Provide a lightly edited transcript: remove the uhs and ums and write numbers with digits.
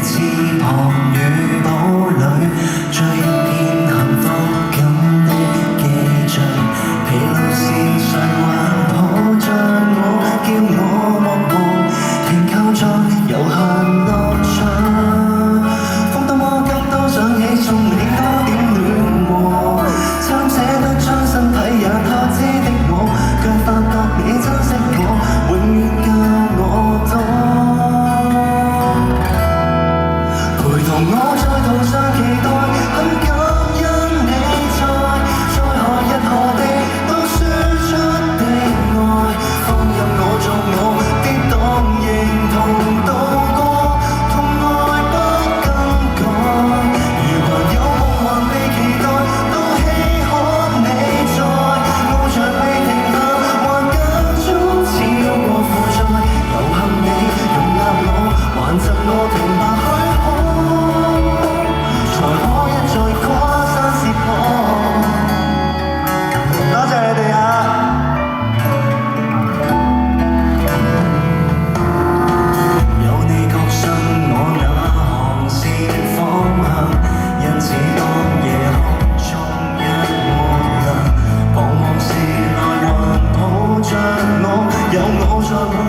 翅膀與堡壘，最片幸福感的記敘，疲勞時常還抱着我，叫我莫忘，停靠在悠閒樂場。風多麼急都想起，送你多點暖和，參寫得將身體也他知的我，卻發覺你珍惜我，永遠教我多。陪同我在途上期待，很感恩你在何日何地都輸出的愛，放任我做我跌宕形同渡過，痛愛不更改。如還有夢還被期待，都希可你在，翱翔未停下，還間中超過負載，有幸你容納我，還贈我停下許可。才可一再跨山涉海。多謝你哋啊！有你確信我那航線方向，因此當夜空中一抹亮，彷徨時來還抱着我，有我在。